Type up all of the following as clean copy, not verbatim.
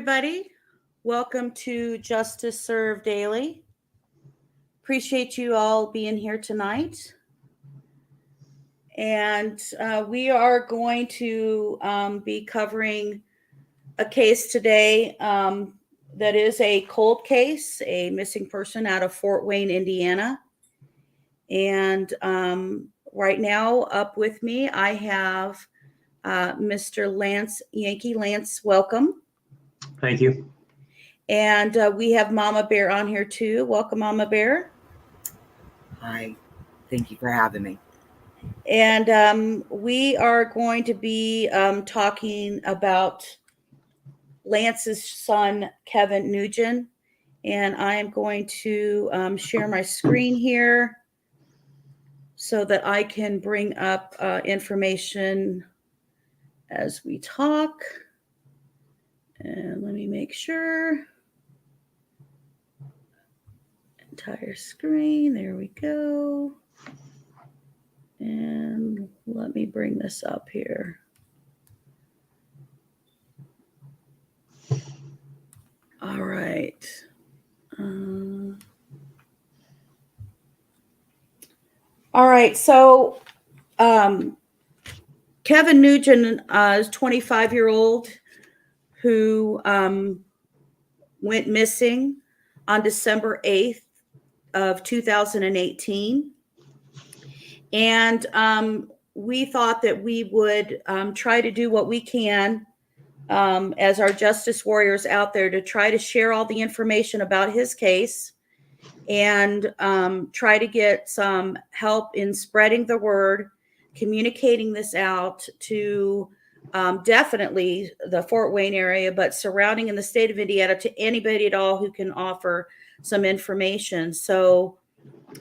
everybody. Welcome to Justice Served Daily. Appreciate you all being here tonight. And we are going to be covering a case today that is a cold case, a missing person out of Fort Wayne, Indiana. And right now, up with me, I have Mr. Lance Yankee. Lance, welcome. Thank you. And we have Mama Bear on here too. Welcome, Mama Bear. Hi. Thank you for having me. And we are going to be talking about Lance's son, Kevin Nguyen. And I am going to share my screen here so that I can bring up information as we talk. And let me make sure. Entire screen. There we go. And let me bring this up here. All right. All right. So Kevin Nguyen is a 25-year-old who went missing on December 8th of 2018. And we thought that we would try to do what we can as our justice warriors out there to try to share all the information about his case and try to get some help in spreading the word, communicating this out to definitely the Fort Wayne area, but surrounding in the state of Indiana to anybody at all who can offer some information. So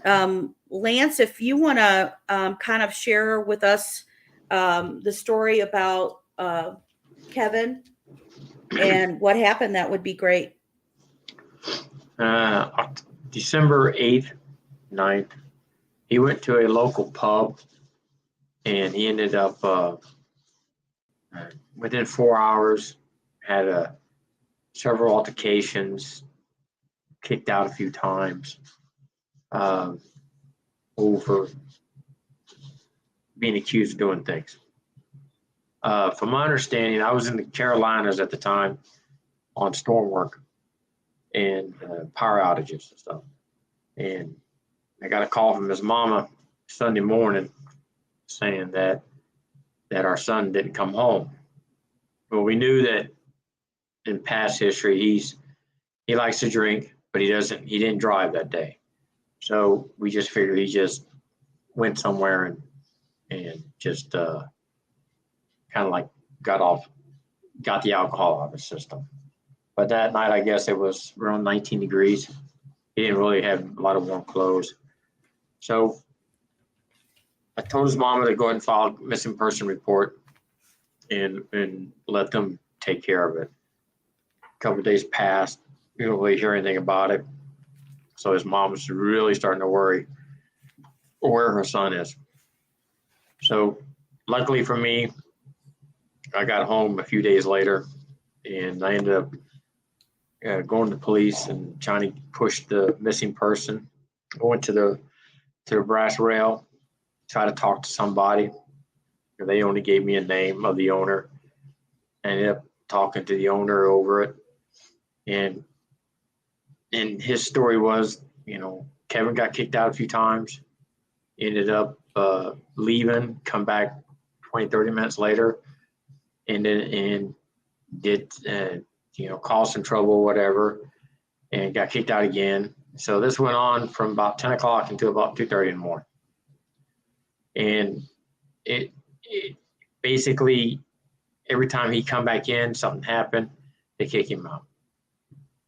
Lance, if you want to kind of share with us the story about Kevin and what happened, that would be great. December 8th, 9th, he went to a local pub and he ended up within 4 hours, had several altercations, kicked out a few times over being accused of doing things. From my understanding, I was in the Carolinas at the time on storm work and power outages and stuff. And I got a call from his mama Sunday morning saying that our son didn't come home. Well, we knew that in past history, he likes to drink, but he didn't drive that day. So we just figured he just went somewhere and just kind of like got the alcohol out of his system. But that night, I guess it was around 19 degrees. He didn't really have a lot of warm clothes. So I told his mama to go ahead and file a missing person report and let them take care of it. A couple of days passed. We didn't really hear anything about it. So his mom was really starting to worry where her son is. So luckily for me, I got home a few days later and I ended up going to the police and trying to push the missing person. I went to the brass rail, tried to talk to somebody. They only gave me a name of the owner. I ended up talking to the owner over it. And his story was, Kevin got kicked out a few times, ended up leaving, come back 20, 30 minutes later, and did, caused some trouble, whatever, and got kicked out again. So this went on from about 10 o'clock until about 2:30 in the morning. And it basically, every time he come back in, something happened, they kick him out.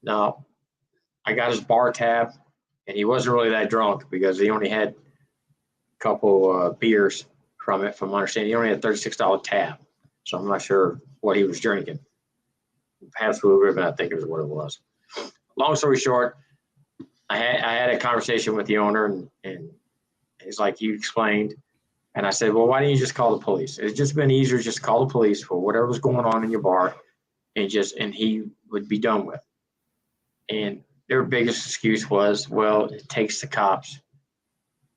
Now, I got his bar tab, and he wasn't really that drunk because he only had a couple beers from it. From my understanding, he only had a $36 tab, so I'm not sure what he was drinking. Perhaps Blue Ribbon, I think is what it was. Long story short, I had a conversation with the owner, and he's like, you explained. And I said, well, why didn't you just call the police? It's just been easier just to call the police for whatever was going on in your bar. and he would be done with. And their biggest excuse was, well, it takes the cops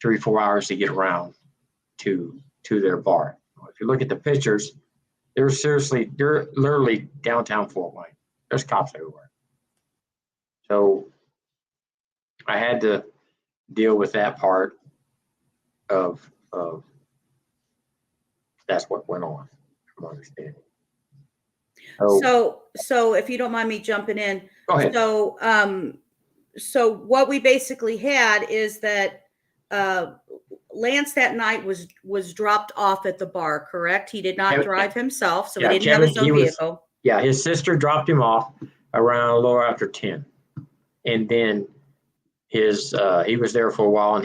3-4 hours to get around to their bar. If you look at the pictures, they're literally downtown Fort Wayne. There's cops everywhere. So I had to deal with that part of that's what went on, from my understanding. So if you don't mind me jumping in. Go ahead. So what we basically had is that Lance that night was dropped off at the bar, correct? He did not drive himself, so he didn't have his own vehicle. Yeah, his sister dropped him off around a little after 10. And then he was there for a while, and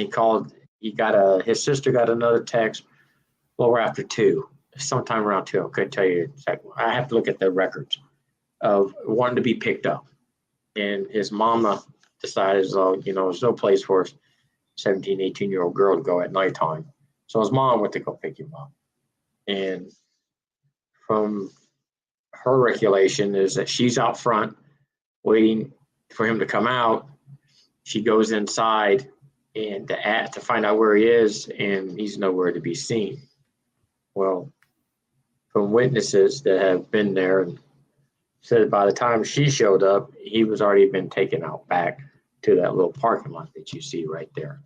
his sister got another text a little after 2, sometime around 2. I couldn't tell you exactly. I have to look at the records of wanting to be picked up. And his mama decided, there's no place for a 17, 18-year-old girl to go at nighttime. So his mom went to go pick him up. And from her recollection is that she's out front waiting for him to come out. She goes inside and to find out where he is, and he's nowhere to be seen. Well, from witnesses that have been there and said by the time she showed up, he was already been taken out back to that little parking lot that you see right there.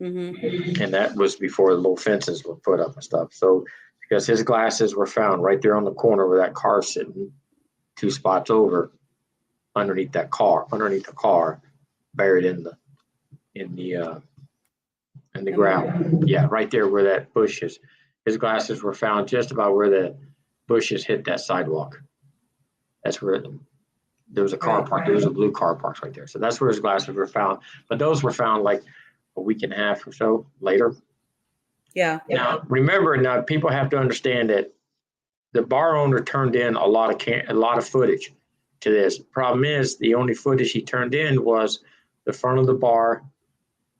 Mm-hmm. And that was before the little fences were put up and stuff. So because his glasses were found right there on the corner where that car sitting 2 spots over underneath the car, buried in the ground. Yeah, right there where that bush is. His glasses were found just about where the bushes hit that sidewalk. That's where there was a car park. There was a blue car parked right there. So that's where his glasses were found. But those were found like a week and a half or so later. Yeah. Now, remember, people have to understand that the bar owner turned in a lot of footage to this. Problem is, the only footage he turned in was the front of the bar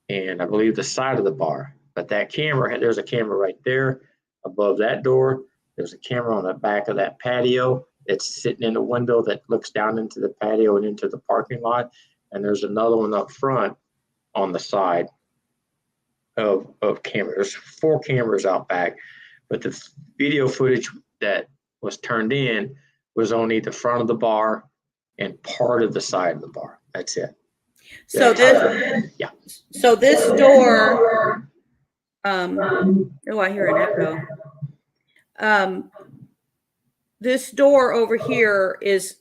and I believe the side of the bar. But that camera, there's a camera right there above that door. There's a camera on the back of that patio. It's sitting in a window that looks down into the patio and into the parking lot. And there's another one up front on the side of camera. There's 4 cameras out back, but the video footage that was turned in was only the front of the bar and part of the side of the bar. That's it. So this door, oh, I hear an echo. This door over here is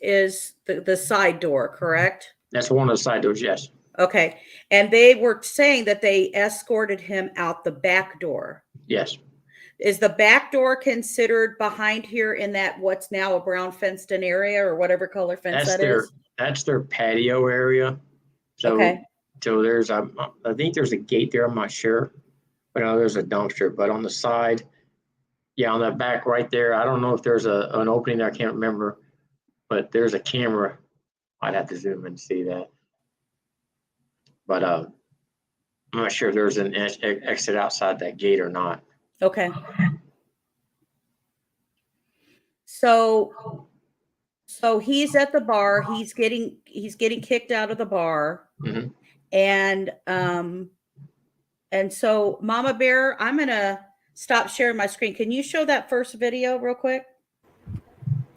the side door, correct? That's one of the side doors, yes. Okay. And they were saying that they escorted him out the back door. Yes. Is the back door considered behind here in that what's now a brown fenced in area or whatever color fence is? That's their patio area. So, okay. So there's I think there's a gate there. I'm not sure, but there's a dumpster. But on the side, on the back right there, I don't know if there's an opening there. I can't remember, but there's a camera. I'd have to zoom in and see that. But I'm not sure if there's an exit outside that gate or not. Okay. So he's at the bar. He's getting kicked out of the bar, mm-hmm. and so Mama Bear, I'm gonna stop sharing my screen. Can you show that first video real quick?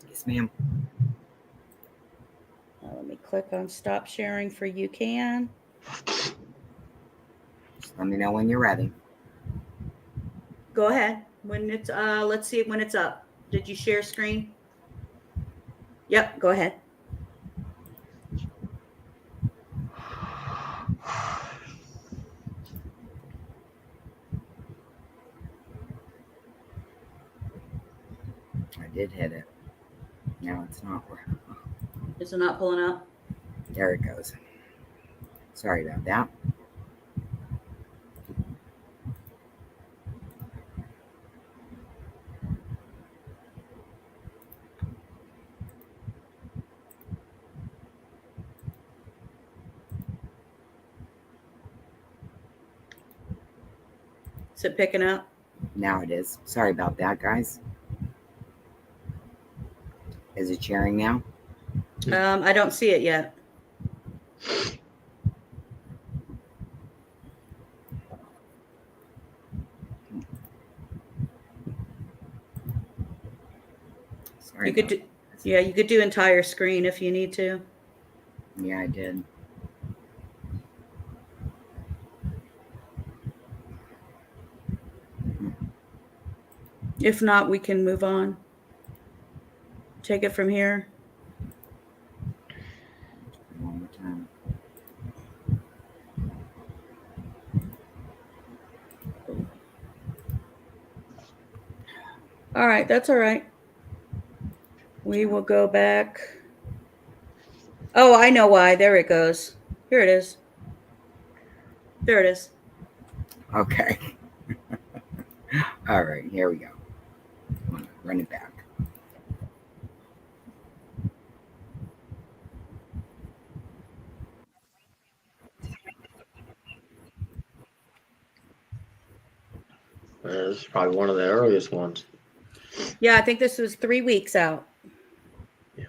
Yes, ma'am. Let me click on stop sharing for you can. Just let me know when you're ready. Go ahead. When it's let's see when it's up. Did you share screen? Yep, go ahead. I did hit it. No, it's not. Is it not pulling up? There it goes. Sorry about that. Is it picking up? Now it is. Sorry about that, guys. Is it sharing now? I don't see it yet. Sorry. You could do, yeah, you could do entire screen if you need to. Yeah, I did. If not, we can move on. Take it from here. One more time. All right, that's all right. We will go back. Oh, I know why. There it goes. Here it is. There it is. Okay. All right, here we go. Run it back. This is probably one of the earliest ones. Yeah, I think this was 3 weeks out. Yeah.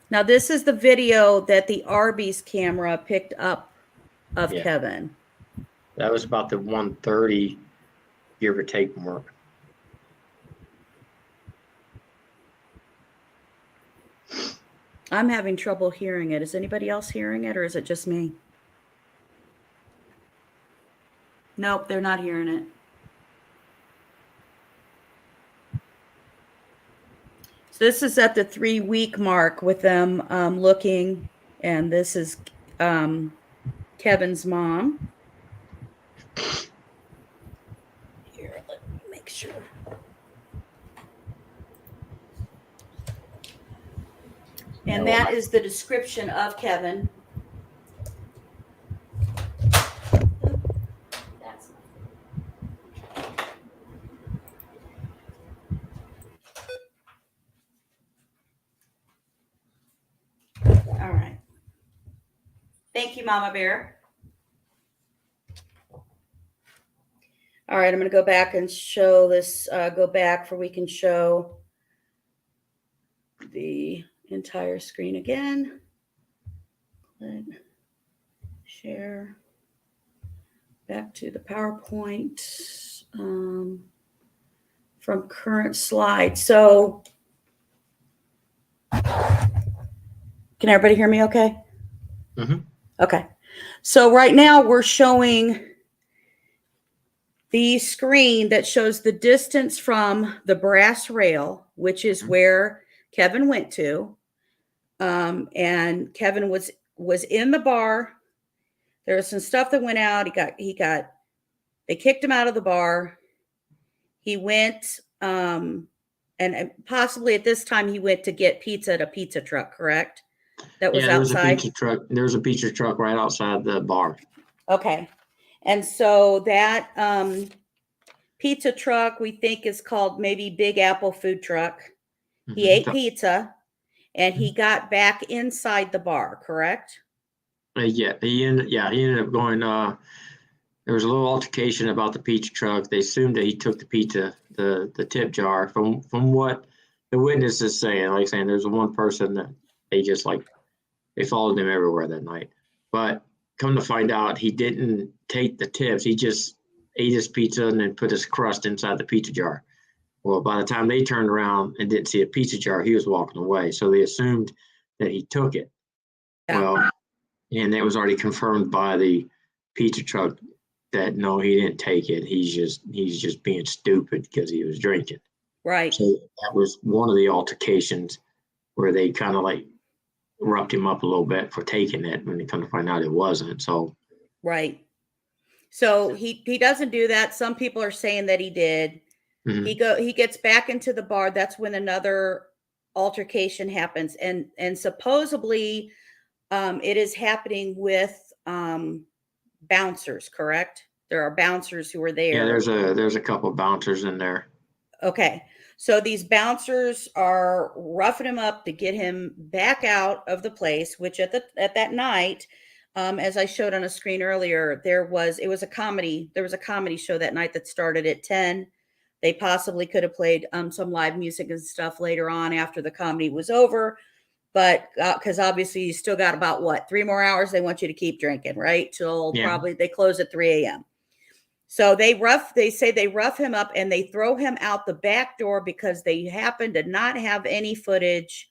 Now, this is the video that the Arby's camera picked up of Yeah. Kevin. That was about the 1:30, give or take mark. I'm having trouble hearing it. Is anybody else hearing it, or is it just me? Nope, they're not hearing it. So this is at the 3 week mark with them looking, and this is Kevin's mom. Here, let me make sure. And that is the description of Kevin. All right. Thank you, Mama Bear. All right, I'm going to go back and show this, go back for we can show the entire screen again. Click, share, back to the PowerPoint from current slide. So can everybody hear me okay? Mm-hmm. Okay. So right now we're showing the screen that shows the distance from the brass rail, which is where Kevin went to. And Kevin was in the bar. There was some stuff that went out. They kicked him out of the bar. He went, and possibly at this time he went to get pizza at a pizza truck, correct? That was outside. There was a pizza truck right outside the bar. Okay. And so that pizza truck we think is called maybe Big Apple Food Truck. He Mm-hmm. ate pizza and he got back inside the bar, correct? Yeah, he ended up going. There was a little altercation about the pizza truck. They assumed that he took the pizza, the tip jar. From what the witness is saying, like saying, there's one person that they followed him everywhere that night. But come to find out, he didn't take the tips. He just ate his pizza and then put his crust inside the pizza jar. Well, by the time they turned around and didn't see a pizza jar, he was walking away. So they assumed that he took it. Yeah. Well, and it was already confirmed by the pizza truck that no, he didn't take it. He's just being stupid because he was drinking. Right. So that was one of the altercations where they kind of like roughed him up a little bit for taking it when they come to find out it wasn't. So right. So he doesn't do that. Some people are saying that he did. mm-hmm. He gets back into the bar. That's when another altercation happens, and supposedly it is happening with bouncers, correct? There are bouncers who are there. Yeah, there's a couple of bouncers in there. Okay. So these bouncers are roughing him up to get him back out of the place, which at that night, as I showed on a screen earlier, there was a comedy show that night that started at 10. They possibly could have played some live music and stuff later on after the comedy was over. But because obviously you still got about 3 more hours. They want you to keep drinking, right? Till probably they close at 3 a.m. So they say they rough him up and they throw him out the back door because they happen to not have any footage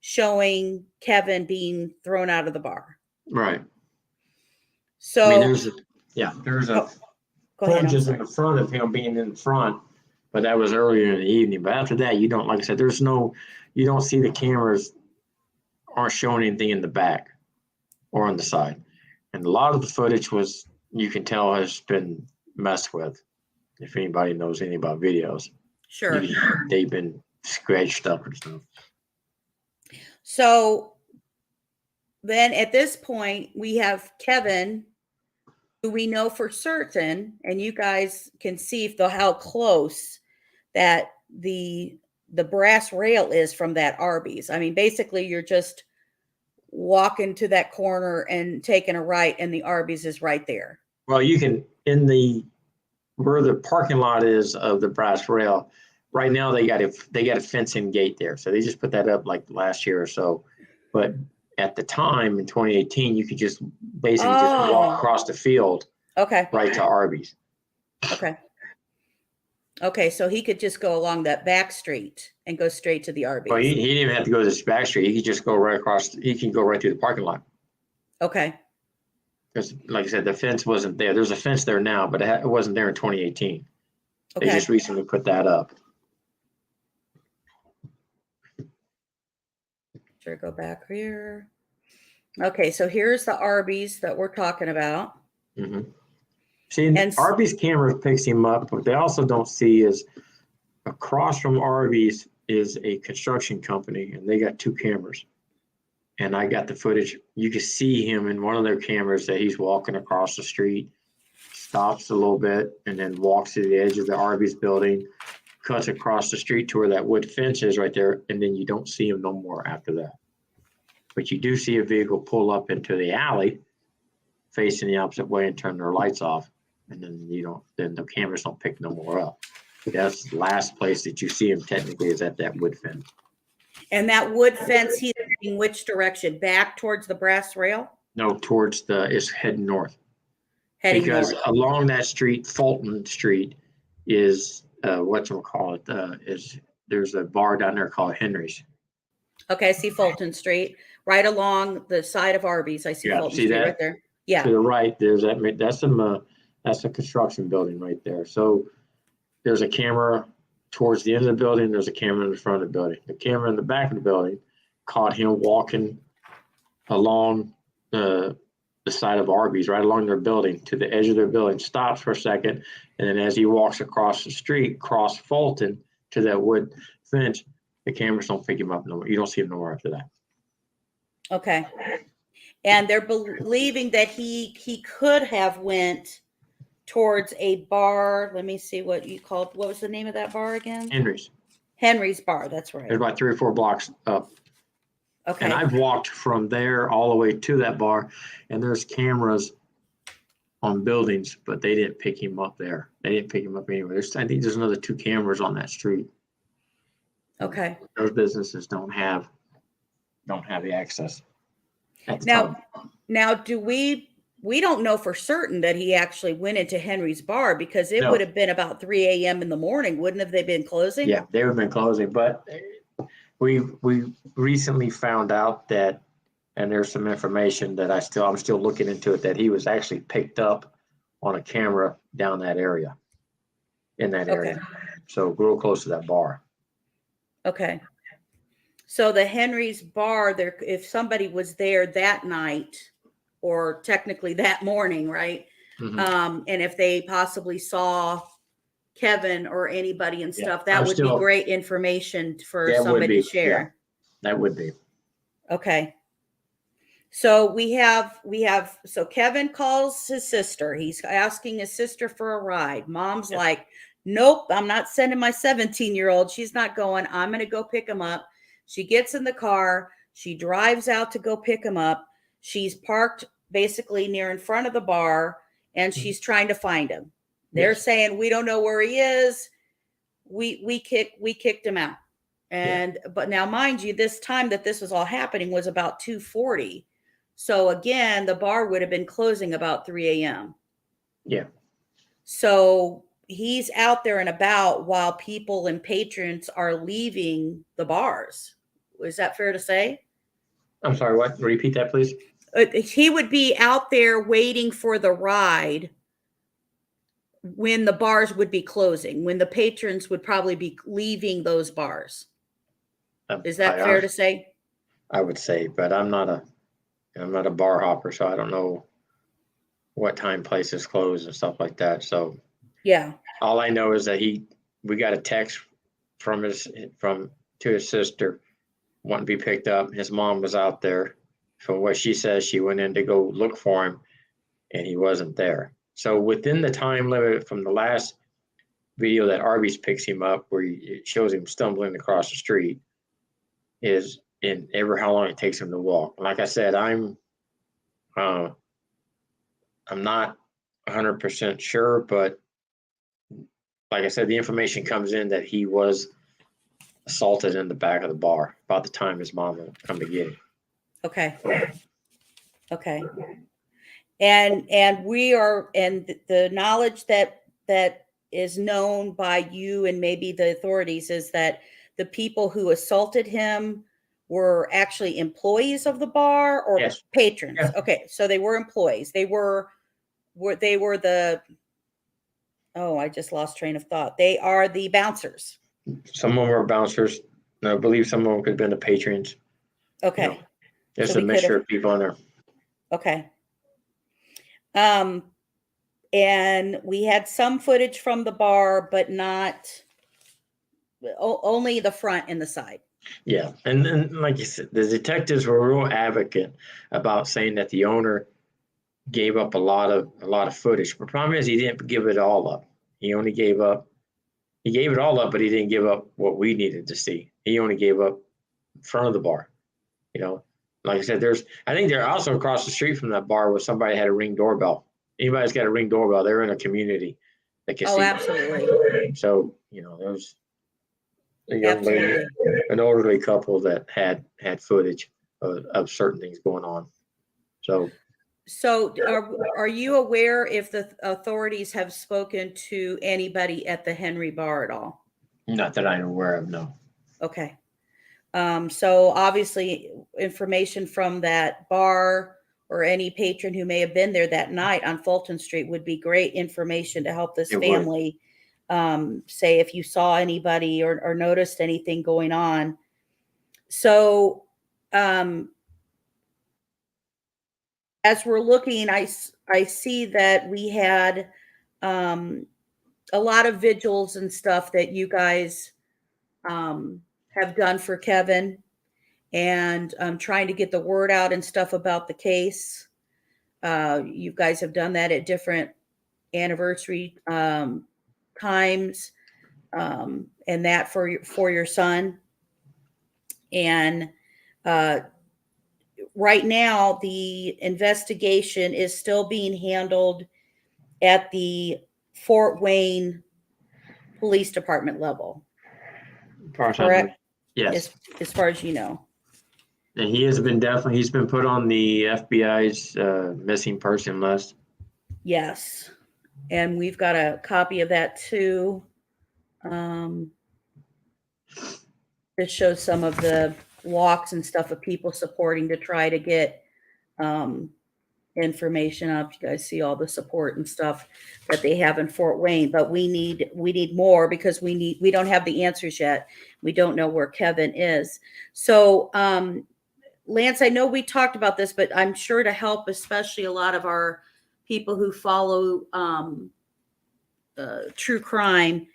showing Kevin being thrown out of the bar. Right. So I mean, there's a go ahead. footage in the front of him being in front, but that was earlier in the evening. But after that, you don't, like I said, you don't see the cameras aren't showing anything in the back or on the side. And a lot of the footage you can tell has been messed with. If anybody knows anything about videos, Sure, they've been scratched up and stuff. So then at this point, we have Kevin, who we know for certain, and you guys can see how close that the brass rail is from that Arby's. I mean, basically, you're just walking to that corner and taking a right, and the Arby's is right there. Well, you can, where the parking lot is of the brass rail, right now they got a fencing gate there. So they just put that up like last year or so. But at the time in 2018, you could just basically just walk across the field. Okay. Right to Arby's. Okay. So he could just go along that back street and go straight to the Arby's. Well, he didn't even have to go to this back street. He could just go right across. He can go right through the parking lot. Okay. Because, like I said, the fence wasn't there. There's a fence there now, but it wasn't there in 2018. Okay. They just recently put that up. Sure, go back here. Okay, so here's the Arby's that we're talking about. Mm-hmm. See, Arby's camera picks him up. What they also don't see is across from Arby's is a construction company, and they got 2 cameras. And I got the footage. You can see him in one of their cameras that he's walking across the street, stops a little bit, and then walks to the edge of the Arby's building, cuts across the street to where that wood fence is right there, and then you don't see him no more after that. But you do see a vehicle pull up into the alley facing the opposite way and turn their lights off. And then the cameras don't pick no more up. That's the last place that you see him technically is at that wood fence. And that wood fence, he's heading which direction? Back towards the brass rail? No, it's heading north. Because along that street, Fulton Street, is there's a bar down there called Henry's. Okay, I see Fulton Street right along the side of Arby's. I see Fulton Street right there. Yeah. To the right, that's a construction building right there. So there's a camera towards the end of the building. There's a camera in the front of the building. The camera in the back of the building caught him walking along the side of Arby's, right along their building to the edge of their building, stops for a second, and then as he walks across the street, cross Fulton to that wood fence, the cameras don't pick him up no more. You don't see him no more after that. Okay. And they're believing that he could have went towards a bar. Let me see what was the name of that bar again? Henry's Bar. That's right. There's about 3 or 4 blocks up. Okay. And I've walked from there all the way to that bar, and there's cameras on buildings, but they didn't pick him up there. They didn't pick him up anywhere. I think there's another 2 cameras on that street. Okay. Those businesses don't have the access. Now, do we don't know for certain that he actually went into Henry's Bar because it would have been about 3 a.m. in the morning. Wouldn't have they been closing? Yeah, they would have been closing. But we recently found out that, and there's some information that I'm still looking into it, that he was actually picked up on a camera down that area, in that area. So real close to that bar. Okay. So the Henry's Bar, there, if somebody was there that night, or technically that morning, right? Mm-hmm. And if they possibly saw Kevin or anybody and stuff, that would be great information for somebody to share. Yeah, that would be. Okay. So we have, so Kevin calls his sister. He's asking his sister for a ride. Mom's like, nope, I'm not sending my 17-year-old. She's not going. I'm going to go pick him up. She gets in the car. She drives out to go pick him up. She's parked basically near in front of the bar, and she's trying to find him. They're saying, we don't know where he is. we kicked him out. And but now, mind you, this time that this was all happening was about 2:40. So again, the bar would have been closing about 3 a.m. Yeah. So he's out there and about while people and patrons are leaving the bars. Is that fair to say? I'm sorry, what? Repeat that, please. He would be out there waiting for the ride when the bars would be closing, when the patrons would probably be leaving those bars. Is that fair to say? I would say, but I'm not a bar hopper, so I don't know what time places close and stuff like that. So yeah, all I know is that we got a text to his sister wanting to be picked up. His mom was out there. From what she says, she went in to go look for him, and he wasn't there. So within the time limit from the last video that Arby's picks him up, where it shows him stumbling across the street, is in ever how long it takes him to walk. Like I said, I'm not 100% sure, but like I said, the information comes in that he was assaulted in the back of the bar about the time his mom would come to get him. okay. And the knowledge that is known by you and maybe the authorities is that the people who assaulted him were actually employees of the bar or Yes. patrons. Yeah. Okay, so they were employees. They were the I just lost train of thought. They are the bouncers. Some of them were bouncers. And I believe some of them could have been the patrons. Okay. You know, there's So a we mixture of people in there. Okay. And we had some footage from the bar, but not only the front and the side. Yeah, and like you said, the detectives were real advocate about saying that the owner gave up a lot of footage. The problem is he didn't give it all up. He gave it all up, but he didn't give up what we needed to see. He only gave up in front of the bar. You know, like I said, I think they're also across the street from that bar where somebody had a Ring doorbell. Anybody's got a Ring doorbell, they're in a community that can see. Absolutely. So, there's a young lady, an elderly couple that had footage of certain things going on. So are you aware if the authorities have spoken to anybody at the Henry Bar at all? Not that I'm aware of, no. Okay. So obviously information from that bar or any patron who may have been there that night on Fulton Street would be great information to help this family say if you saw anybody or noticed anything going on. So as we're looking, I see that we had a lot of vigils and stuff that you guys have done for Kevin, and trying to get the word out and stuff about the case. You guys have done that at different anniversary times, and that for your son. And right now, the investigation is still being handled at the Fort Wayne Police Department level. Correct? Yes. As far as you know. And he's been put on the FBI's missing person list. Yes. And we've got a copy of that too. It shows some of the walks and stuff of people supporting to try to get information up. You guys see all the support and stuff that they have in Fort Wayne, but we need more because we don't have the answers yet. We don't know where Kevin is. So Lance, I know we talked about this, but I'm sure to help, especially a lot of our people who follow true crime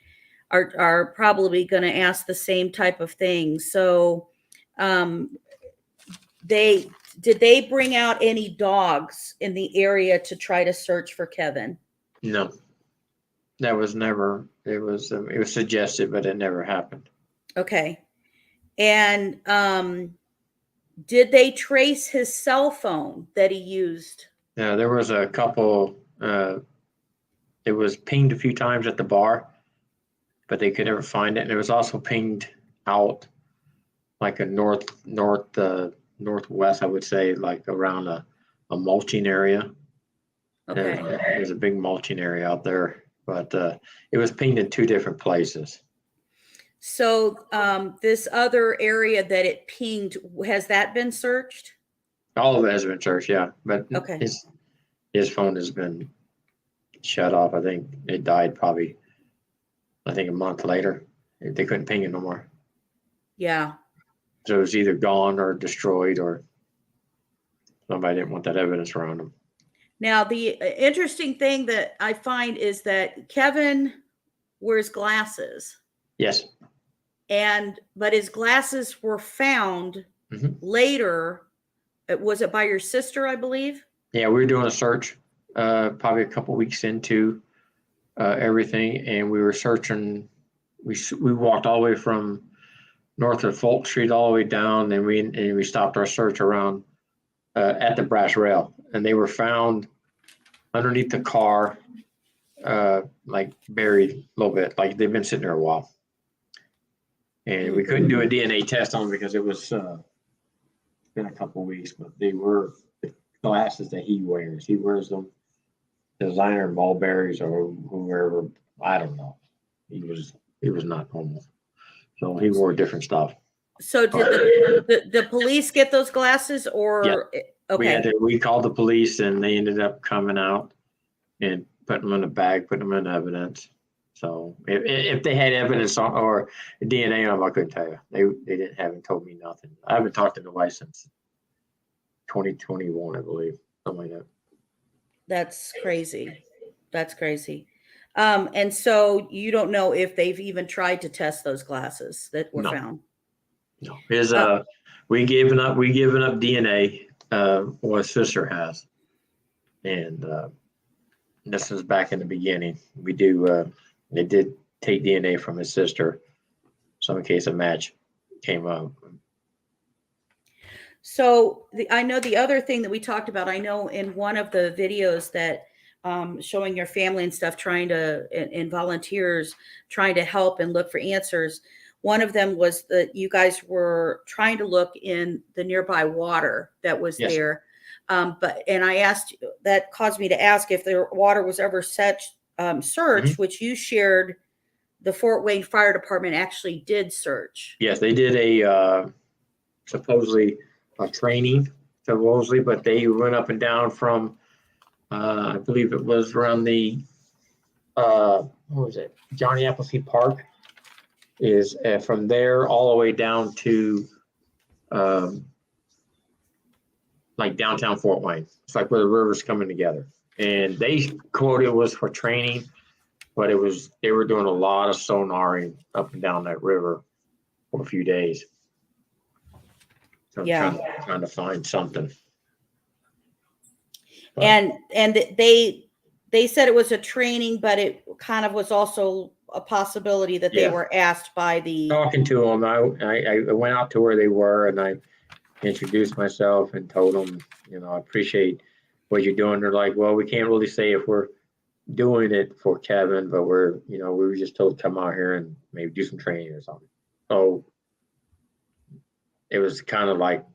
are probably going to ask the same type of thing. So did they bring out any dogs in the area to try to search for Kevin? No, that was never. It was suggested, but it never happened. Okay. And did they trace his cell phone that he used? Yeah, there was a couple. It was pinged a few times at the bar. but they could never find it. And it was also pinged out like a northwest, I would say, like around a mulching area. Okay. There's a big mulching area out there, but it was pinged in two different places. So this other area that it pinged, has that been searched? All of it has been searched, yeah. But Okay. his phone has been shut off. I think it died probably, I think a month later. They couldn't ping it no more. Yeah. So it was either gone or destroyed, or somebody didn't want that evidence around them. Now, the interesting thing that I find is that Kevin wears glasses. Yes. But his glasses were found later. Was it by your sister, I believe? Yeah, we were doing a search probably a couple weeks into everything, and we were searching. We walked all the way from north of Folk Street all the way down, and we stopped our search around at the brass rail, and they were found underneath the car, like buried a little bit, like they've been sitting there a while. And we couldn't do a DNA test on them because it was been a couple of weeks, but they were the glasses that he wears. He wears them, designer Mulberries or whoever. I don't know. He was not normal, so he wore different stuff. So did the police get those glasses, or Yeah. okay? We called the police, and they ended up coming out and putting them in a bag, putting them in evidence. So if they had evidence or DNA on them, I couldn't tell you. They haven't told me nothing. I haven't talked to nobody since 2021, I believe, something like that. That's crazy. That's crazy. And so you don't know if they've even tried to test those glasses that were found. No, we given up DNA. What his sister has, and this was back in the beginning. We do. They did take DNA from his sister, so in case a match came up. So I know the other thing that we talked about, I know in one of the videos that showing your family and stuff, and volunteers trying to help and look for answers. One of them was that you guys were trying to look in the nearby water that was there. And I asked, that caused me to ask if the water was ever searched, which you shared. The Fort Wayne Fire Department actually did search. Yes, they did supposedly a training, but they went up and down from, I believe it was around the, what was it, Johnny Appleseed Park, is from there all the way down to like downtown Fort Wayne. It's like where the river's coming together. And they quoted it was for training, but they were doing a lot of sonaring up and down that river for a few days. So trying to find something. But, and they said it was a training, but it kind of was also a possibility that they were asked by the talking to them. I went out to where they were, and I introduced myself and told them, I appreciate what you're doing. They're like, well, we can't really say if we're doing it for Kevin, but we were just told to come out here and maybe do some training or something. So it was kind of like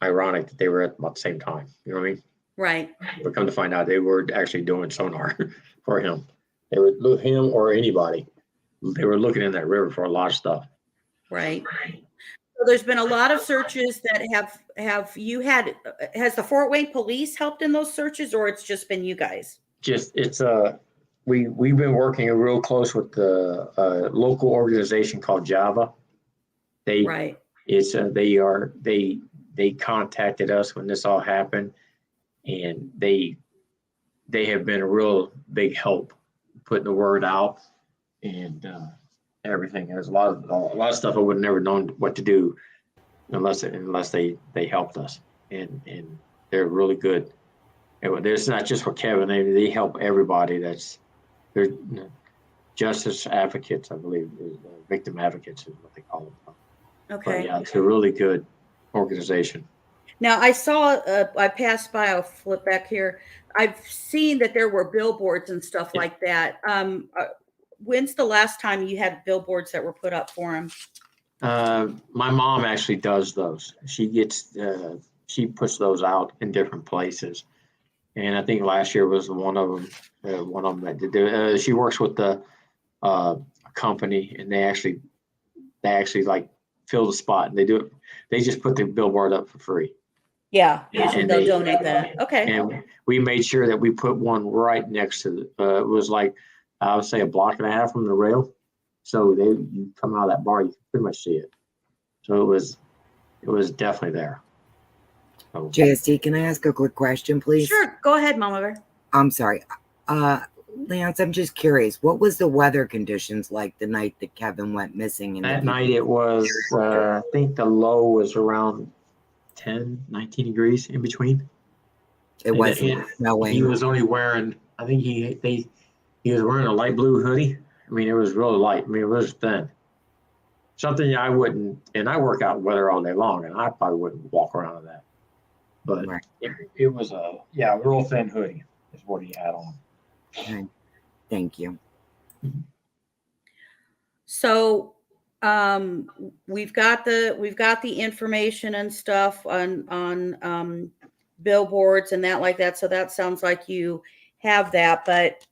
ironic that they were at about the same time. You know what I mean? Right. But come to find out, they were actually doing sonar for him. They would look him or anybody. They were looking in that river for a lot of stuff. Right. So there's been a lot of searches that has the Fort Wayne police helped in those searches, or it's just been you guys? We've been working real close with the local organization called Java. They contacted us when this all happened, and they have been a real big help putting the word out and everything. There's a lot of stuff I would have never known what to do unless they helped us, and they're really good. It's not just for Kevin. They help everybody. They're justice advocates, I believe, victim advocates is what they call them. Okay. But yeah, it's a really good organization. Now I saw, I passed by, I'll flip back here. I've seen that there were billboards and stuff like that. when's the last time you had billboards that were put up for him? My mom actually does those. She puts those out in different places. And I think last year was one of them that did it. She works with the company, and they actually like fill the spot, and they do it. They just put the billboard up for free. Yeah, usually And they'll donate that. Okay. And we made sure that we put one right next to it was like, I would say, a block and a half from the rail. So you come out of that bar, you can pretty much see it. So it was definitely there. So, JST, can I ask a quick question, please? Sure. Go ahead, Mama Bear. I'm sorry. Lance, I'm just curious. What was the weather conditions like the night that Kevin went missing? that night it was, I think the low was around 10, 19 degrees in between. It wasn't snowing. He was only wearing, I think he was wearing a light blue hoodie. I mean, it was really light. I mean, it was thin. Something I wouldn't, and I work out in weather all day long, and I probably wouldn't walk around in that. But Right. it was a real thin hoodie is what he had on. Okay. Thank you. So we've got the information and stuff on billboards and that like that. So that sounds like you have that, but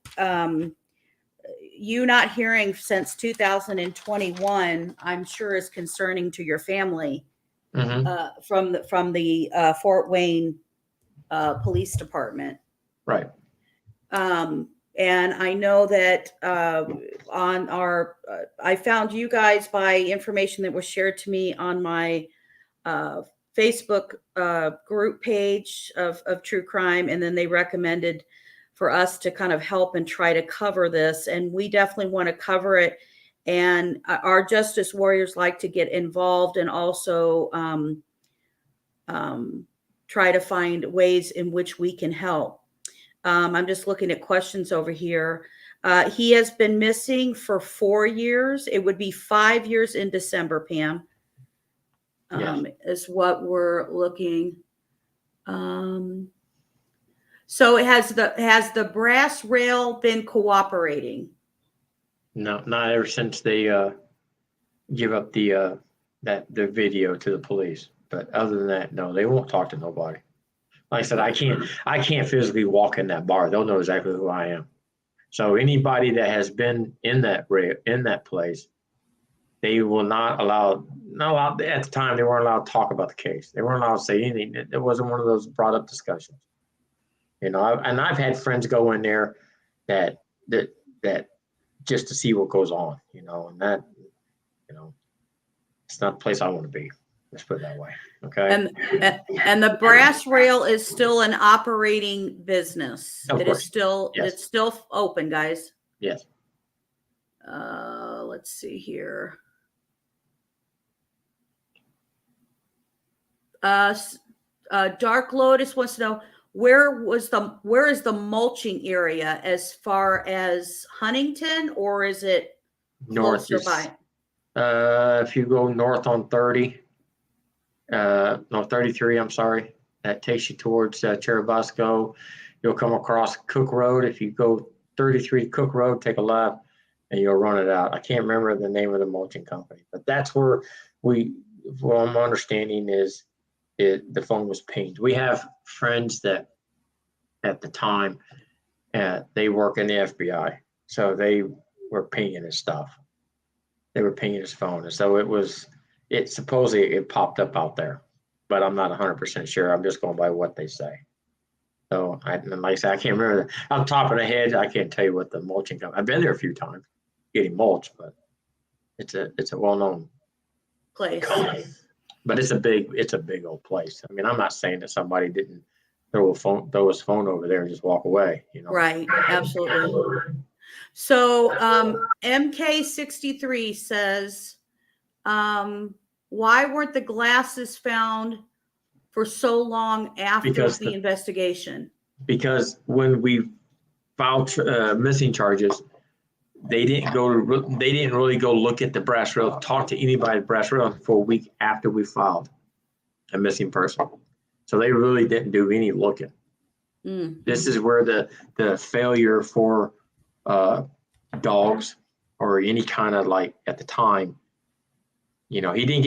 you not hearing since 2021, I'm sure is concerning to your family from the Fort Wayne Police Department. Right. And I know that I found you guys by information that was shared to me on my Facebook group page of true crime. And then they recommended for us to kind of help and try to cover this. And we definitely want to cover it. And our justice warriors like to get involved and also try to find ways in which we can help. I'm just looking at questions over here. He has been missing for 4 years. It would be 5 years in December, Pam, Yes. is what we're looking. So has the brass rail been cooperating? No, not ever since they give up the video to the police. But other than that, no, they won't talk to nobody. Like I said, I can't physically walk in that bar. They'll know exactly who I am. So anybody that has been in that place, they will not allow. At the time, they weren't allowed to talk about the case. They weren't allowed to say anything. It wasn't one of those brought up discussions. I've had friends go in there that just to see what goes on. And that, it's not the place I want to be. Let's put it that way. Okay. And the brass rail is still an operating business. Of It course. is still, Yes. It's still open, guys. Yes. Let's see here. Dark Lotus wants to know where is the mulching area as far as Huntington, or is it North closer by? If you go north on 33, I'm sorry, that takes you towards Cherubusco. You'll come across Cook Road. If you go 33 Cook Road, take a left and you'll run it out. I can't remember the name of the mulching company, but that's where what I'm understanding is the phone was pinged. We have friends that at the time they work in the FBI, so they were pinging his stuff. They were pinging his phone, and so it supposedly it popped up out there, but I'm not 100% sure. I'm just going by what they say. So like I said, I can't remember. On top of the head, I can't tell you what the mulching company. I've been there a few times getting mulch, but it's a well-known Place. company. But it's a big old place. I mean, I'm not saying that somebody didn't throw his phone over there and just walk away. Right. Absolutely. So MK63 says, why weren't the glasses found for so long after the investigation? Because when we filed missing charges, they didn't really go look at the brass rail, talk to anybody at brass rail for a week after we filed a missing person. So they really didn't do any looking. This is where the failure for dogs or any kind of, like, at the time, you know, he didn't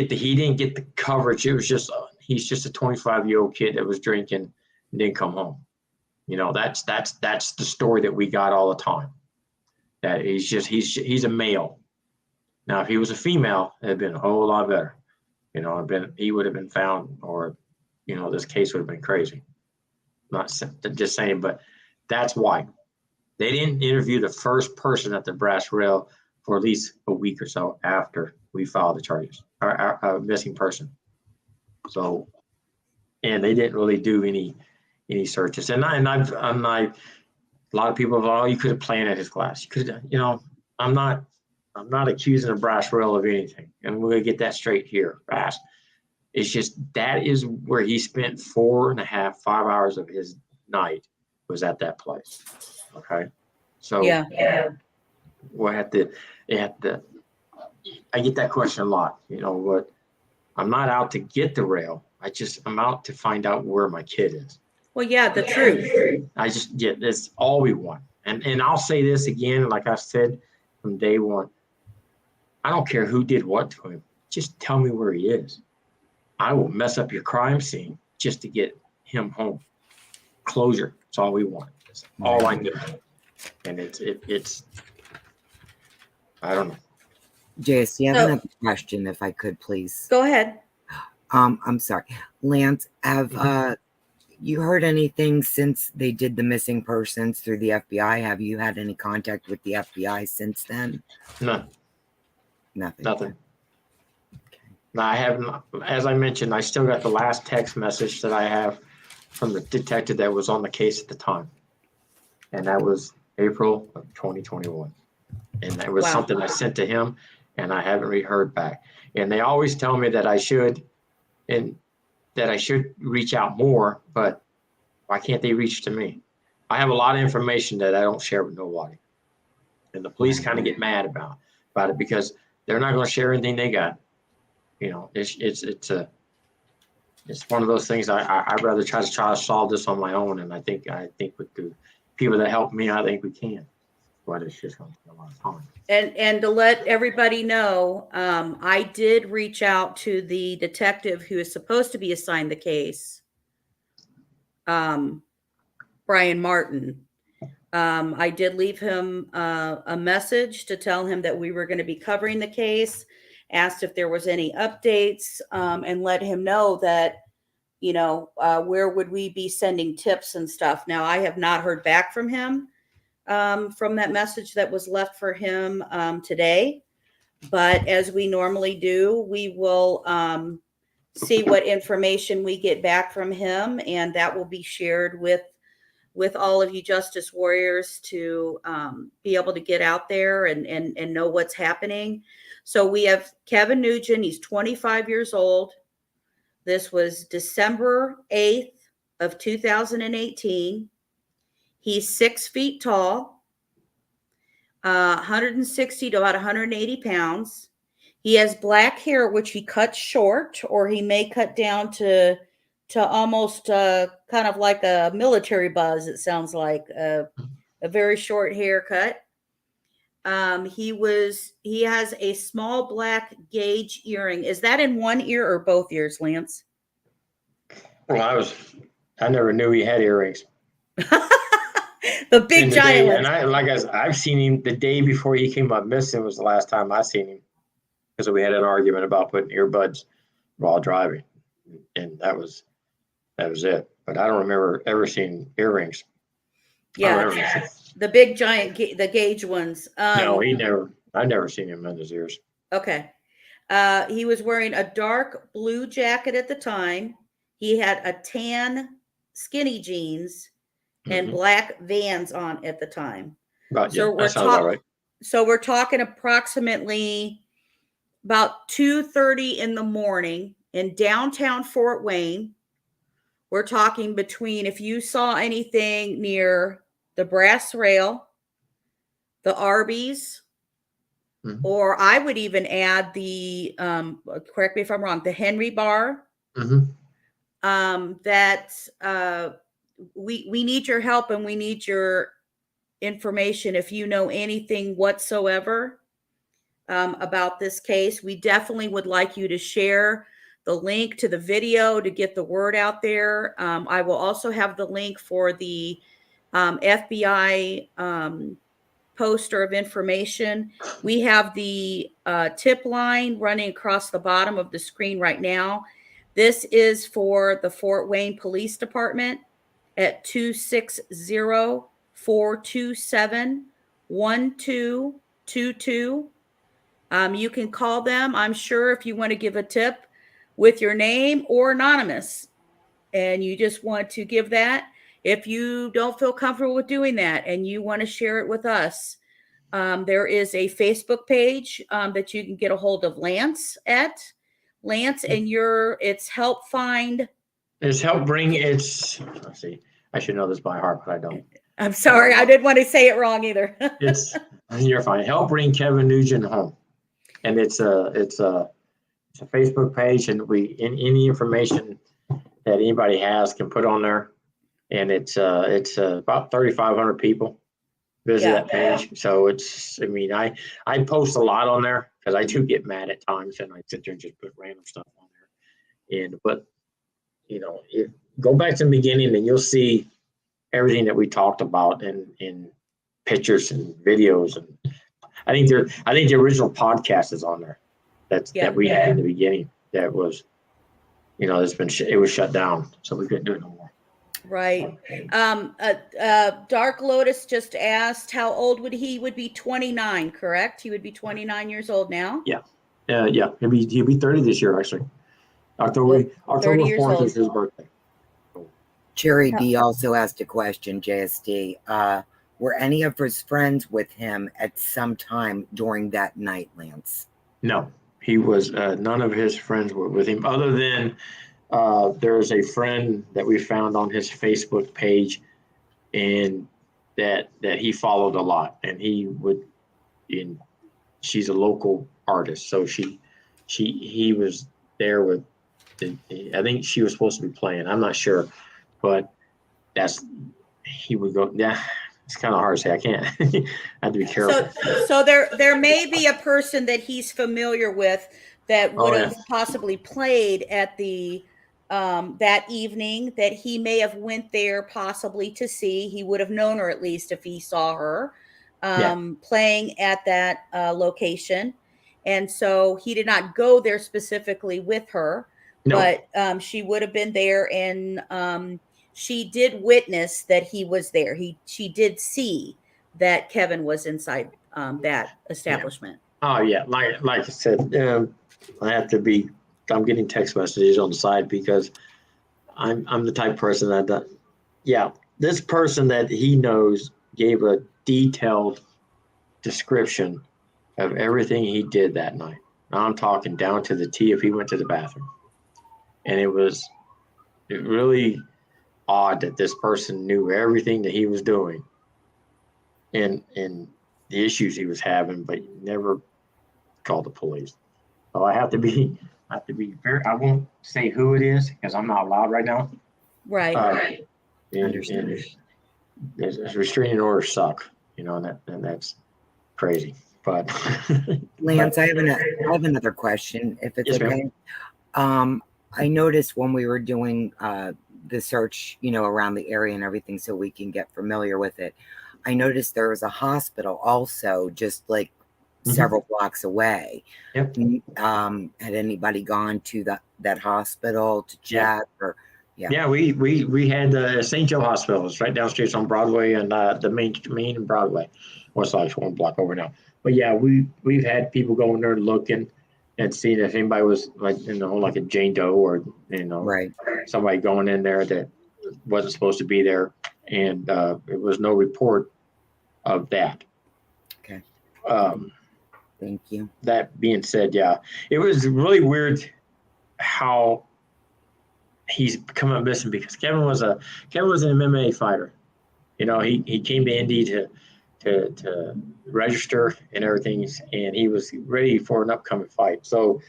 get the coverage. It was just, he's just a 25-year-old kid that was drinking and didn't come home. You know, that's the story that we got all the time. That he's a male. Now, if he was a female, it'd been a whole lot better. You know, he would have been found, or, you know, this case would have been crazy. Not just saying, but that's why they didn't interview the first person at the brass rail for at least a week or so after we filed the charges, our missing person. So, and they didn't really do any searches. And a lot of people have, oh, you could have planted his glass. You could, you know, I'm not accusing the brass rail of anything, and we're gonna get that straight here fast. It's just that is where he spent 4.5, 5 hours of his night was at that place. Okay, so Yeah. we'll have to. I get that question a lot. You know what? I'm not out to get the rail. I'm out to find out where my kid is. Well, yeah, the truth. That's all we want. And I'll say this again, like I said from day one. I don't care who did what to him. Just tell me where he is. I will mess up your crime scene just to get him home. Closure. That's all we want. That's all I do. And it's I don't know. JS, you have another question, if I could, please. Go ahead. I'm sorry. Lance, have you heard anything since they did the missing persons through the FBI? Have you had any contact with the FBI since then? No. Nothing. Nothing. Now, I haven't, as I mentioned, I still got the last text message that I have from the detective that was on the case at the time. And that was April of 2021. And that was something I sent to him, and I haven't really heard back. And they always tell me that I should reach out more, but why can't they reach to me? I have a lot of information that I don't share with nobody. And the police kind of get mad about it because they're not going to share anything they got. You know, it's one of those things. I'd rather try to solve this on my own, and I think with the people that help me, I think we can. But it's just going to take a lot of time. And to let everybody know, I did reach out to the detective who is supposed to be assigned the case, Brian Martin. I did leave him a message to tell him that we were going to be covering the case, asked if there was any updates, and let him know that, you know, where would we be sending tips and stuff. Now, I have not heard back from him from that message that was left for him today. But as we normally do, we will see what information we get back from him, and that will be shared with all of you Justice Warriors to be able to get out there and know what's happening. So we have Kevin Nugent. He's 25 years old. This was December 8th of 2018. He's 6 feet tall, 160 to about 180 pounds. He has black hair, which he cuts short, or he may cut down to almost kind of like a military buzz. It sounds like a very short haircut. He has a small black gauge earring. Is that in one ear or both ears, Lance? Well, I never knew he had earrings. The big giant ones. And I've seen him the day before he came up missing was the last time I seen him, because we had an argument about putting earbuds while driving, and that was it. But I don't remember ever seeing earrings. Yeah, the big giant, the gauge ones. No, I never seen him in his ears. Okay. He was wearing a dark blue jacket at the time. He had a tan skinny jeans and black Vans on at the time. That sounds about right. So we're talking approximately about 2:30 in the morning in downtown Fort Wayne. We're talking between, if you saw anything near the brass rail, the Arby's, or I would even add the, correct me if I'm wrong, the Henry Bar. We need your help and we need your information if you know anything whatsoever about this case. We definitely would like you to share the link to the video to get the word out there. I will also have the link for the FBI poster of information. We have the tip line running across the bottom of the screen right now. This is for the Fort Wayne Police Department at 260-427-1222. You can call them, I'm sure, if you want to give a tip with your name or anonymous, and you just want to give that. If you don't feel comfortable with doing that and you want to share it with us, there is a Facebook page that you can get a hold of Lance at. Lance, and it's help find. It's help bring let's see, I should know this by heart, but I don't. I'm sorry, I didn't want to say it wrong either. You're fine. Help bring Kevin Nguyen home. And it's a Facebook page, and any information that anybody has can put on there. And it's about 3,500 people visit that page. So I post a lot on there because I do get mad at times, and I sit there and just put random stuff on there. But go back to the beginning and you'll see everything that we talked about in pictures and videos. And I think the original podcast is on there that we had in the beginning. That was, it was shut down, so we couldn't do it no more. Right. Dark Lotus just asked how old would be 29, correct? He would be 29 years old now. Yeah. Yeah. He'll be 30 this year, actually. October 4th is his birthday. Cherry D also asked a question, JSD. Were any of his friends with him at some time during that night, Lance? No, he was, none of his friends were with him, other than there's a friend that we found on his Facebook page, and that he followed a lot, and she's a local artist. So he was there with, I think she was supposed to be playing. I'm not sure, but he would go, yeah. It's kind of hard to say. I can't. I have to be careful. So there may be a person that he's familiar with that would have possibly played at the that evening, that he may have went there possibly to see. He would have known her, at least if he saw her playing at that location. And so he did not go there specifically with her, but she would have been there, and she did witness that he was there. She did see that Kevin was inside that establishment. Oh yeah, like I said, I'm getting text messages on the side because I'm the type of person that this person that he knows gave a detailed description of everything he did that night. Now I'm talking down to the T if he went to the bathroom, and it really odd that this person knew everything that he was doing and the issues he was having, but never called the police. So I have to be very, I won't say who it is because I'm not allowed right now. Right. And restraining orders suck, and that's crazy. But Lance, I have another question, if it's okay. I noticed when we were doing the search, around the area and everything, so we can get familiar with it, I noticed there was a hospital also just like several blocks away. Yep. Had anybody gone to that hospital to check? Or we had St. Joe Hospital. It's right downstairs on Broadway, and the main and Broadway. Well, it's like one block over now. But yeah, we've had people going there looking and seeing if anybody was like a Jane Doe or somebody going in there that wasn't supposed to be there, and it was no report of that. Okay. Thank you. That being said, it was really weird how he's come up missing, because Kevin was an MMA fighter. He came to Indy to register and everything, and he was ready for an upcoming fight. So,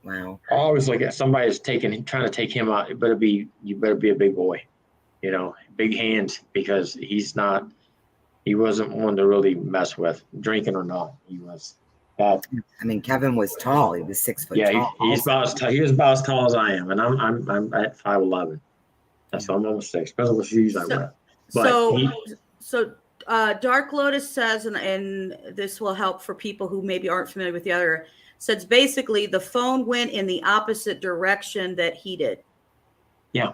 wow, I always look at somebody that's trying to take him out. You better be a big boy, big hands, because he wasn't one to really mess with, drinking or not. I mean, Kevin was tall. He was 6 foot Yeah, tall. he's about as tall. He was about as tall as I am, and I'm at 5'11". That's I'm almost 6. Because of the shoes I wear. But Dark Lotus says, and this will help for people who maybe aren't familiar with the other. Says basically the phone went in the opposite direction that he did. Yeah.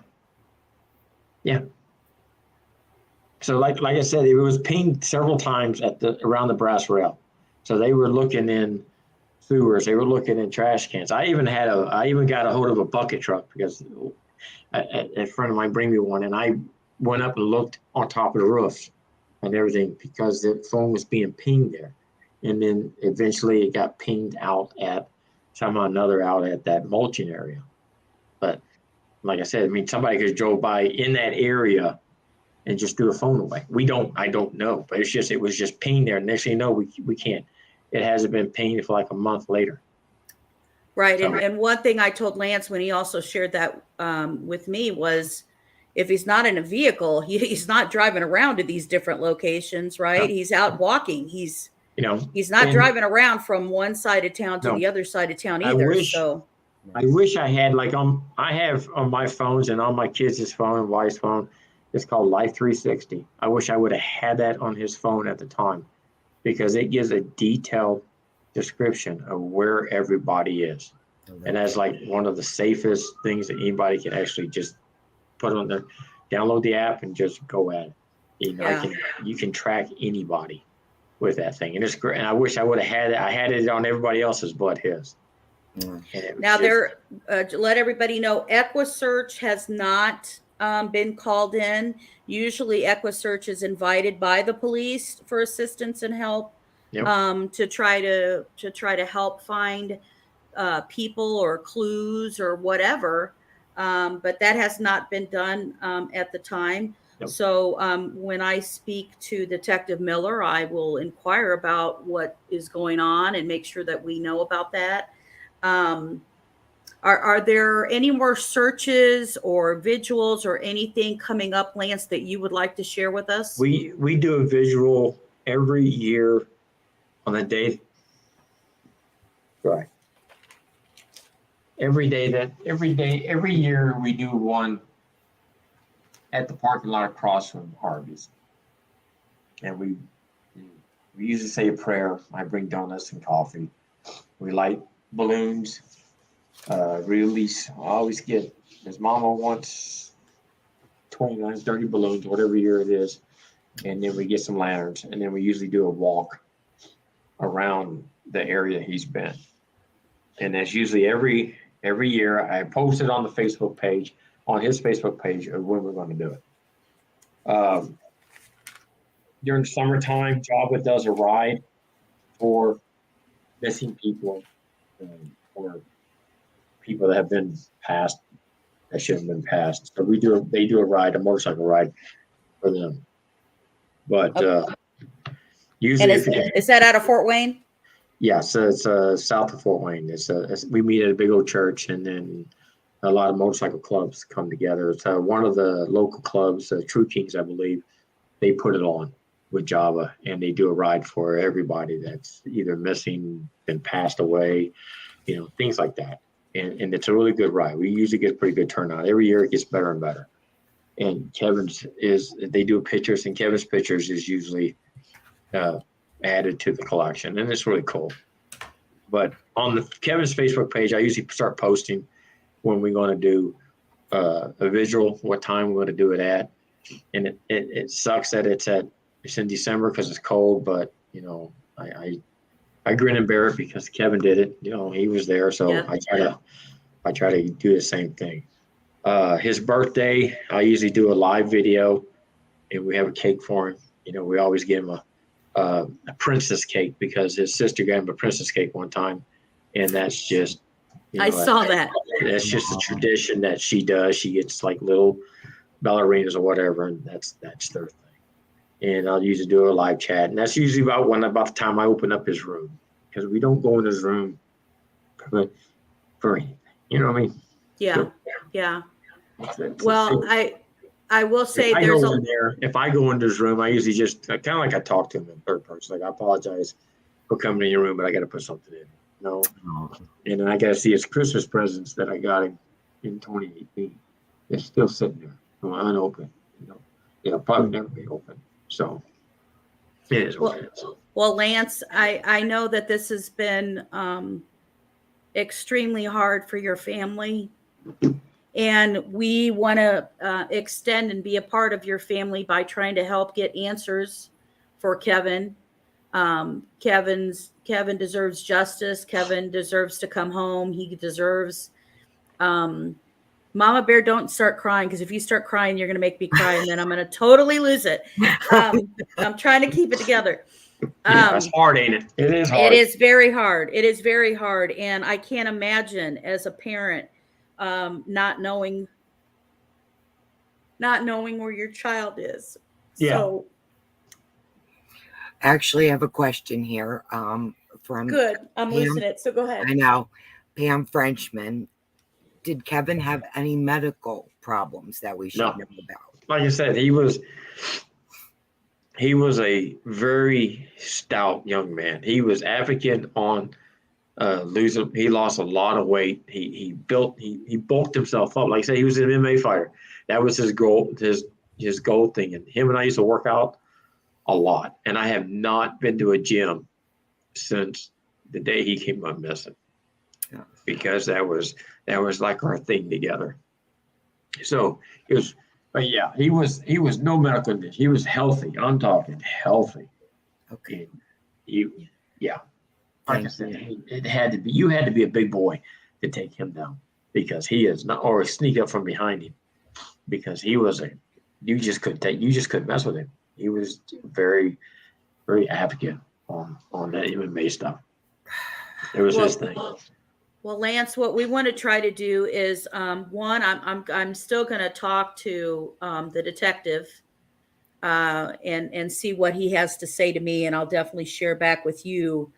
So like I said, it was pinged several times around the brass rail. So they were looking in sewers. They were looking in trash cans. I even got a hold of a bucket truck because a friend of mine bring me one, and I went up and looked on top of the roofs and everything because the phone was being pinged there. And then eventually it got pinged out at that mulching area. But like I said, I mean, somebody could have drove by in that area and just threw a phone away. I don't know, but it was just pinged there. And next thing you know, we can't. It hasn't been pinged for like a month later. Right. So, and one thing I told Lance when he also shared that with me was if he's not in a vehicle, he's not driving around to these different locations, right? No. He's out walking. He's not driving around from one side of town to the other side of town either. I wish I had I have on my phones and on my kids' phone and wife's phone, it's called Life 360. I wish I would have had that on his phone at the time because it gives a detailed description of where everybody is. And that's like one of the safest things that anybody can actually just put on there, download the app and just go at it. You can track anybody with that thing. And it's great. And I wish I would have had it. I had it on everybody else's but his. Now let everybody know EquiSearch has not been called in. Usually EquiSearch is invited by the police for assistance and help to try to help find people or clues or whatever. But that has not been done at the time. Yep. So when I speak to Detective Miller, I will inquire about what is going on and make sure that we know about that. Are there any more searches or visuals or anything coming up, Lance, that you would like to share with us? We do a visual every year on the day. Right. Every year we do one at the parking lot across from Arby's. And we usually say a prayer. I bring donuts and coffee. We light balloons. Release. I always get, his mama wants 29, 30 balloons, whatever year it is. And then we get some lanterns. And then we usually do a walk around the area he's been. And that's usually every year. I post it on the Facebook page, on his Facebook page of when we're going to do it. During summertime, Java does a ride for missing people or people that have been passed that shouldn't have been passed. So they do a ride, a motorcycle ride for them. But usually, is that out of Fort Wayne? Yes, it's south of Fort Wayne. We meet at a big old church, and then a lot of motorcycle clubs come together. It's one of the local clubs, True Kings, I believe. They put it on with Java, and they do a ride for everybody that's either missing, been passed away, things like that. And it's a really good ride. We usually get a pretty good turnout. Every year it gets better and better. And they do pictures, and Kevin's pictures is usually added to the collection, and it's really cool. But on Kevin's Facebook page, I usually start posting when we're going to do a visual, what time we're going to do it at. And it sucks that it's in December because it's cold, but I grin and bear it because Kevin did it. He was there, so yeah. I try to do the same thing. His birthday, I usually do a live video, and we have a cake for him. We always give him a princess cake because his sister got him a princess cake one time, and that's just. I saw that. That's just a tradition that she does. She gets like little ballerinas or whatever, and that's their thing. And I'll usually do a live chat, and that's usually about the time I open up his room, because we don't go in his room for anything. You know what I mean? Yeah. Well, I will say if I go into his room, I usually just kind of like I talk to him in third person. Like, I apologize for coming in your room, but I got to put something in. No, Oh, and then I got to see his Christmas presents that I got him in 2018. They're still sitting there, unopened. They'll probably never be open. So it is what it is. Well, Lance, I know that this has been extremely hard for your family. And we want to extend and be a part of your family by trying to help get answers for Kevin. Kevin deserves justice. Kevin deserves to come home. He deserves. Mama Bear, don't start crying, because if you start crying, you're going to make me cry, and then I'm going to totally lose it. I'm trying to keep it together. Yeah, it's hard, ain't it? It is hard. It is very hard. It is very hard, and I can't imagine as a parent not knowing where your child is. Yeah. So actually, I have a question here. From good. I'm losing it. So go ahead. I know, Pam Frenchman. Did Kevin have any medical problems that we should know about? Like I said, he was a very stout young man. He was advocate on losing. He lost a lot of weight. He bulked himself up. Like I said, he was an MMA fighter. That was his goal. His goal thing. And him and I used to work out a lot. And I have not been to a gym since the day he came up missing, because that was like our thing together. So it was. But yeah, he was no medical condition. He was healthy. I'm talking healthy. Okay. Like I said, it had to be. You had to be a big boy to take him down, because he is not, or sneak up from behind him, because he was you just couldn't mess with him. He was very, very advocate on that MMA stuff. It was his thing. Well, Lance, what we want to try to do is, one, I'm still going to talk to the detective and see what he has to say to me, and I'll definitely share back with you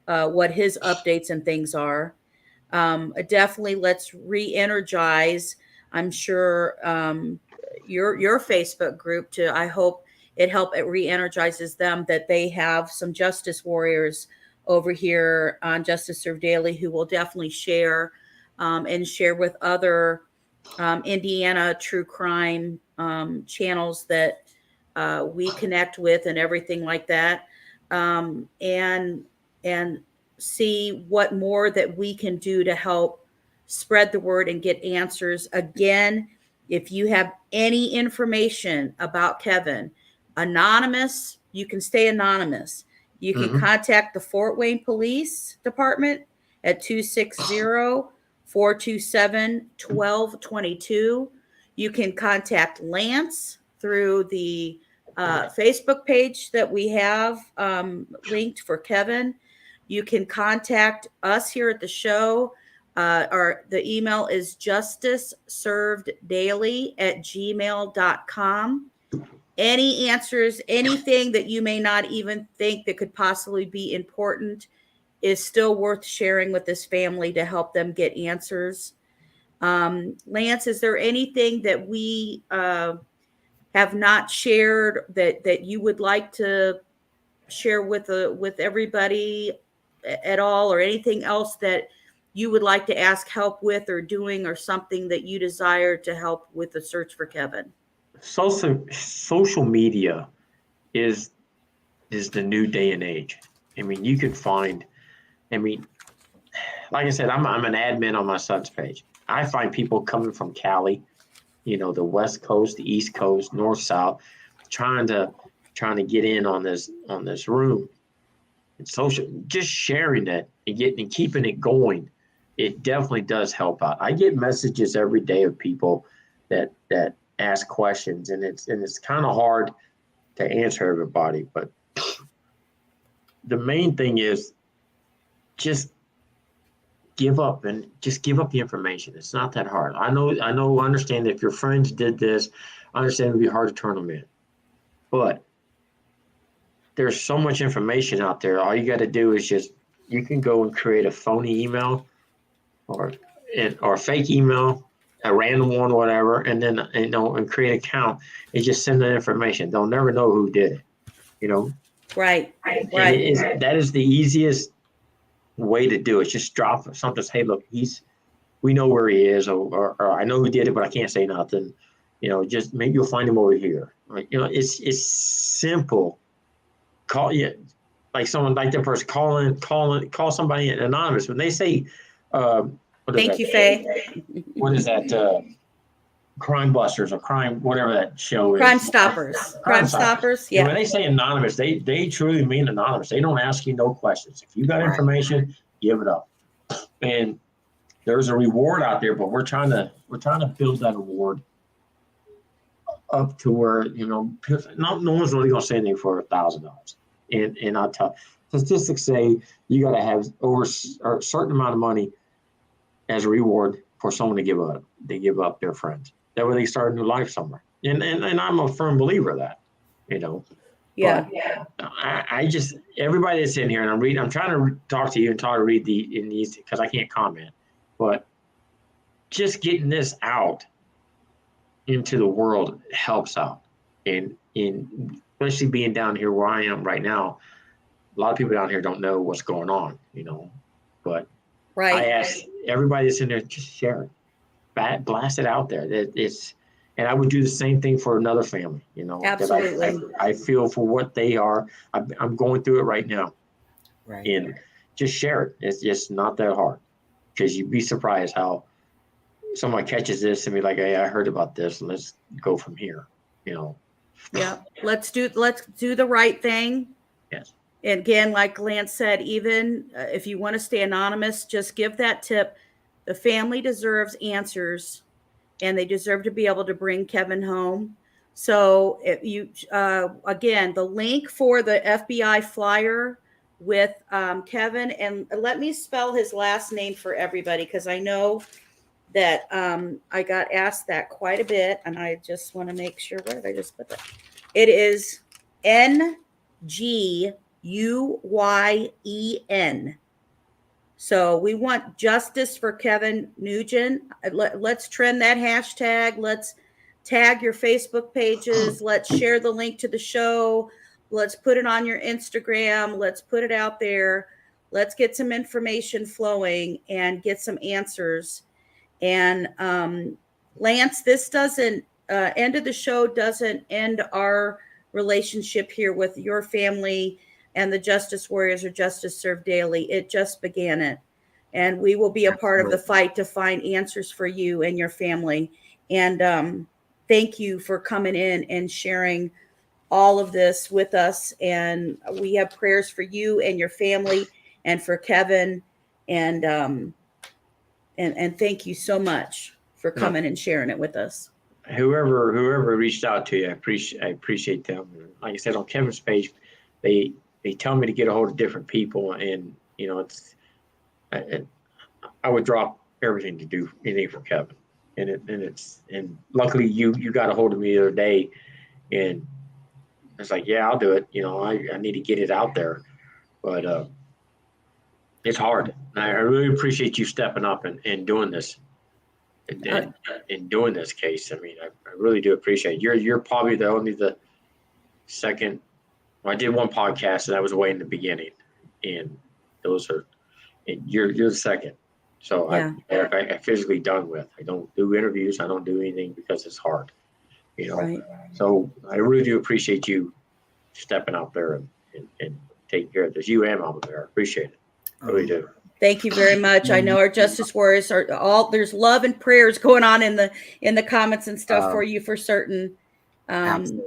what his updates and things are. Definitely, let's re-energize. I'm sure your Facebook group too. I hope it re-energizes them, that they have some justice warriors over here on Justice Served Daily who will definitely share and share with other Indiana true crime channels that we connect with and everything like that, and see what more that we can do to help spread the word and get answers. Again, if you have any information about Kevin, anonymous, you can stay anonymous. You can contact the Fort Wayne Police Department at 260-427-1222. You can contact Lance through the Facebook page that we have linked for Kevin. You can contact us here at the show. The email is justiceserveddaily@gmail.com. Any answers, anything that you may not even think that could possibly be important, is still worth sharing with this family to help them get answers. Lance, is there anything that we have not shared that you would like to share with everybody at all, or anything else that you would like to ask help with or doing, or something that you desire to help with the search for Kevin? Social media is the new day and age. I mean, you could find. I mean, like I said, I'm an admin on my son's page. I find people coming from Cali, the West Coast, the East Coast, North, South, trying to get in on this room. And social, just sharing that and keeping it going, it definitely does help out. I get messages every day of people that ask questions, and it's kind of hard to answer everybody, but the main thing is just give up the information. It's not that hard. I understand that if your friends did this, I understand it would be hard to turn them in, but there's so much information out there. All you got to do is you can go and create a phony email or a fake email, a random one, whatever, and then and create an account and just send that information. They'll never know who did it. Right. And Right. that is the easiest way to do it. Just drop something. Say, look, we know where he is, or I know who did it, but I can't say nothing. Just maybe you'll find him over here. Like, it's simple. Call like someone like that person. Call somebody anonymous. When they say, Thank you, Faye. What is that? Crime Busters or Crime, whatever that show is. Crime Stoppers. Crime Stoppers. Yeah. Yeah. When they say anonymous, they truly mean anonymous. They don't ask you no questions. If you got information, give it up. And there's a reward out there, but we're trying to build that reward up to where no one's really gonna say anything for $1,000. And I'll tell statistics say you got to have over a certain amount of money as a reward for someone to give up their friends. That way they start a new life somewhere. And I'm a firm believer of that. Yeah. But I just, everybody that's in here, and I'm trying to talk to you and try to read in these because I can't comment, but just getting this out into the world helps out. And especially being down here where I am right now, a lot of people down here don't know what's going on, but I ask everybody that's in there, just share it, blast it out there. And I would do the same thing for another family, Absolutely. I feel for what they are. I'm going through it right now. Right. And just share it. It's just not that hard, because you'd be surprised how someone catches this and be like, hey, I heard about this. Let's go from here, Yeah. Let's do the right thing. Yes. And again, like Lance said, even if you want to stay anonymous, just give that tip. The family deserves answers, and they deserve to be able to bring Kevin home. So if you, again, the link for the FBI flyer with Kevin, and let me spell his last name for everybody, because I know that I got asked that quite a bit, and I just want to make sure. Where did I just put that? It is Nguyen. So we want justice for Kevin Nguyen. Let's trend that hashtag. Let's tag your Facebook pages. Let's share the link to the show. Let's put it on your Instagram. Let's put it out there. Let's get some information flowing and get some answers. And Lance, this doesn't end of the show doesn't end our relationship here with your family and the Justice Warriors or Justice Served Daily. It just began it. And we will be a part of the fight to find answers for you and your family. And thank you for coming in and sharing all of this with us. And we have prayers for you and your family and for Kevin. And thank you so much for coming and sharing it with us. Whoever reached out to you, I appreciate them. Like I said, on Kevin's page, they tell me to get a hold of different people, and I would drop everything to do anything for Kevin. And luckily you got a hold of me the other day, and it's like, yeah, I'll do it. I need to get it out there, but it's hard. And I really appreciate you stepping up and doing this. In doing this case, I mean, I really do appreciate it. You're probably the second. Well, I did one podcast, and that was way in the beginning, and you're the second. So yeah. I physically done with. I don't do interviews. I don't do anything because it's hard, Right. So I really do appreciate you stepping out there and taking care of this. You and Mama Bear, appreciate it. I really do. Thank you very much. I know our Justice Warriors are there's love and prayers going on in the comments and stuff for you for certain. Absolutely.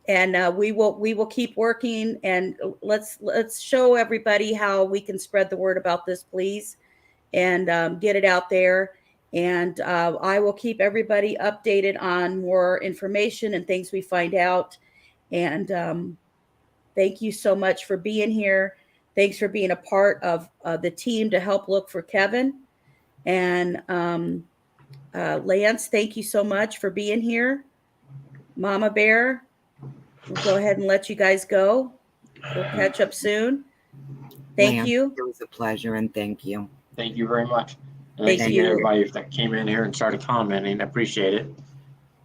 And we will keep working, and let's show everybody how we can spread the word about this, please, and get it out there. And I will keep everybody updated on more information and things we find out. And thank you so much for being here. Thanks for being a part of the team to help look for Kevin. And Lance, thank you so much for being here. Mama Bear, we'll go ahead and let you guys go. We'll catch up soon. Thank Lance, you. It was a pleasure, and thank you. Thank you very much. Thank you. Everybody that came in here and started commenting. I appreciate it.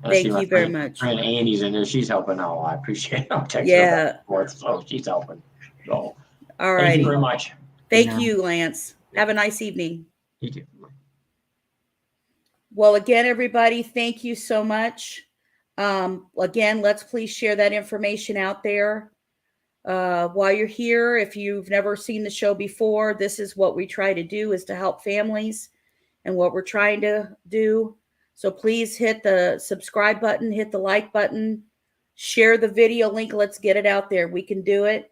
I Thank see my you very friend- much. Friend Annie's in there. She's helping out. I appreciate it. I'm texting her Yeah. back and forth, so she's helping. So All thank you righty. very much. Thank Yeah. you, Lance. Have a nice evening. You too. Well, again, everybody, thank you so much. Again, let's please share that information out there. While you're here, if you've never seen the show before, this is what we try to do, is to help families and what we're trying to do. So please hit the subscribe button, hit the like button, share the video link. Let's get it out there. We can do it.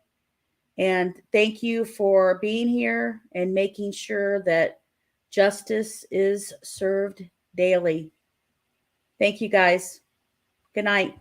And thank you for being here and making sure that justice is served daily. Thank you, guys. Good night.